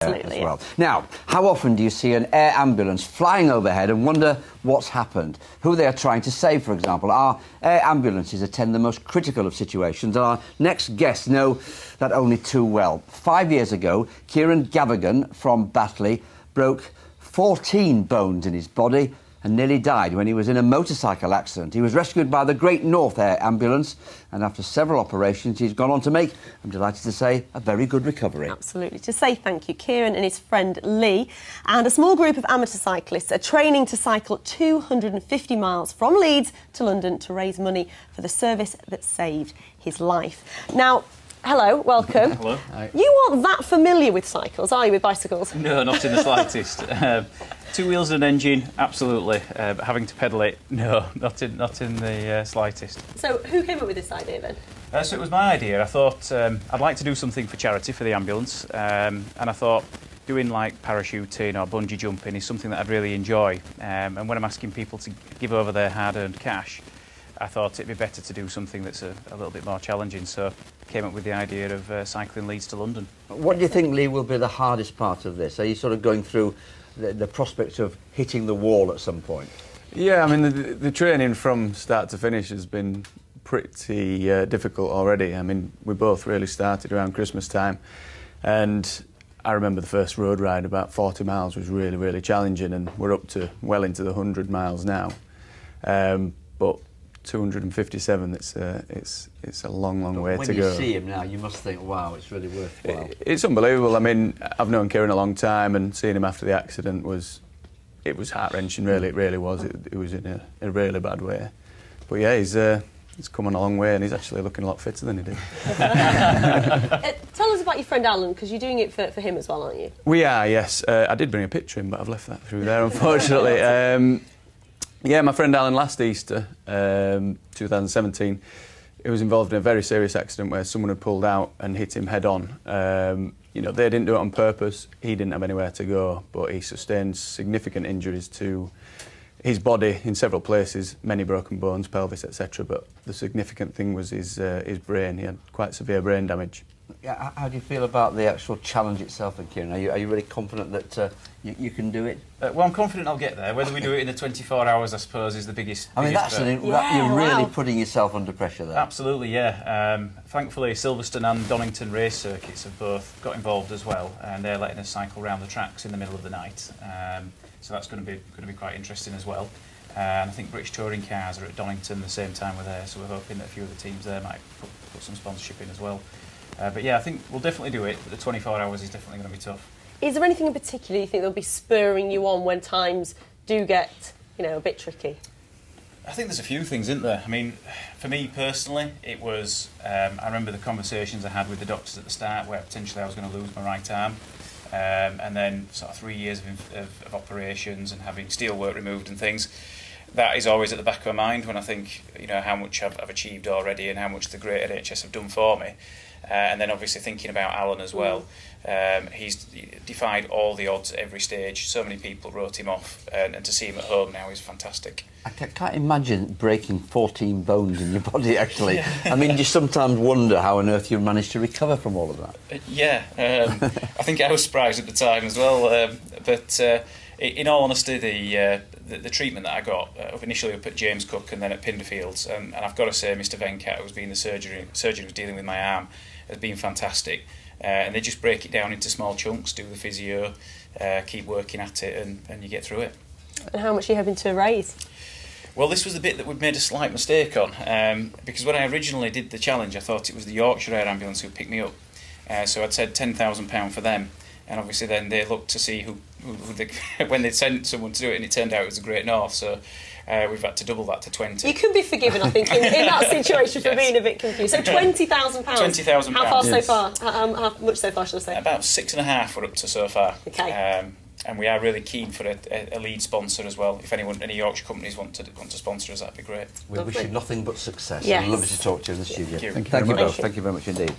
Absolutely. As well. Now, how often do you see an air ambulance flying overhead and wonder what's happened? Who they are trying to save, for example? Our air ambulances attend the most critical of situations, and our next guests know that only too well. 5 years ago, Gavaghan from Batley broke 14 bones in his body and nearly died when he was in a motorcycle accident. He was rescued by the Great North Air Ambulance, and after several operations, he's gone on to make, I'm delighted to say, a very good recovery. Absolutely. To say thank you, Keiron and his friend Lee, and a small group of amateur cyclists are training to cycle 250 miles from Leeds to London to raise money for the service that saved his life. Now, hello, welcome. Hello. Hi. You aren't that familiar with cycles, are you, with bicycles? No, not in the slightest. 2 wheels and an engine, absolutely. But having to pedal it, no, not in the slightest. So, who came up with this idea then? So it was my idea. I thought I'd like to do something for charity for the ambulance, and I thought doing like parachuting or bungee jumping is something that I'd really enjoy. And when I'm asking people to give over their hard-earned cash, I thought it'd be better to do something that's a little bit more challenging, so came up with the idea of cycling Leeds to London. What do you think, Lee, will be the hardest part of this? Are you sort of going through the prospect of hitting the wall at some point? Yeah, I mean, the training from start to finish has been pretty difficult already. I mean, we both really started around Christmas time, and I remember the first road ride, about 40 miles, was really, really challenging, and we're up to well into the 100 miles now. But 257, it's a long way to go. When you see him now, you must think, wow, it's really worthwhile. It's unbelievable. I mean, I've known Keiron a long time, and seeing him after the accident was heart-wrenching, really, it really was. It was in a really bad way. But yeah, he's come on a long way, and he's actually looking a lot fitter than he did. Tell us about your friend Alan, because you're doing it for him as well, aren't you? We are, yes. I did bring a picture in, but I've left that through there, unfortunately. Yeah, my friend Alan, last Easter, 2017, he was involved in a very serious accident where someone had pulled out and hit him head on. You know, they didn't do it on purpose. He didn't have anywhere to go, but he sustained significant injuries to his body in several places, many broken bones, pelvis, etc. But the significant thing was his brain. He had quite severe brain damage. Yeah, how do you feel about the actual challenge itself, Keiron? Are you really confident that you can do it? Well, I'm confident I'll get there. Whether we do it in the 24 hours, I suppose, is the biggest. I mean, you're really putting yourself under pressure there. Absolutely, yeah. Thankfully, Silverstone and Donington race circuits have both got involved as well, and they're letting us cycle around the tracks in the middle of the night. So that's going to be quite interesting as well. And I think British touring cars are at Donington the same time we're there, so we're hoping that a few of the teams there might put some sponsorship in as well. But yeah, I think we'll definitely do it, but the 24 hours is definitely going to be tough. Is there anything in particular you think that'll be spurring you on when times do get, a bit tricky? I think there's a few things, isn't there? I mean, for me personally, it was, I remember the conversations I had with the doctors at the start where potentially I was going to lose my right arm. And then sort of 3 years of operations and having steel work removed and things. That is always at the back of my mind when I think, how much I've achieved already and how much the great NHS have done for me. And then obviously thinking about Alan as well. He's defied all the odds at every stage. So many people wrote him off, and to see him at home now is fantastic. I can't imagine breaking 14 bones in your body, actually. Yeah. I mean, you sometimes wonder how on earth you managed to recover from all of that. Yeah, I think I was surprised at the time as well. But in all honesty, the treatment that I got initially up at James Cook and then at Pinderfields, and I've got to say, Mr. Venkat, who's been the surgeon who's dealing with my arm, has been fantastic. And they just break it down into small chunks, do the physio, keep working at it, and you get through it. And how much are you hoping to raise? Well, this was the bit that we'd made a slight mistake on, because when I originally did the challenge, I thought it was the Yorkshire Air Ambulance who picked me up. So I'd said £10,000 for them, and obviously then they looked to see who when they sent someone to do it, and it turned out it was the Great North. So we've had to double that to 20. You could be forgiven, I think, in that situation for being a bit confused. So £20,000. £20,000. How far so far? How much so far, should I say? About 6.5 we're up to so far. Okay. And we are really keen for a lead sponsor as well. If any Yorkshire companies want to sponsor us, that'd be great. We wish you nothing but success. Yes. Lovely to talk to you in the studio. Thank you. Thank you both. Thank you very much indeed.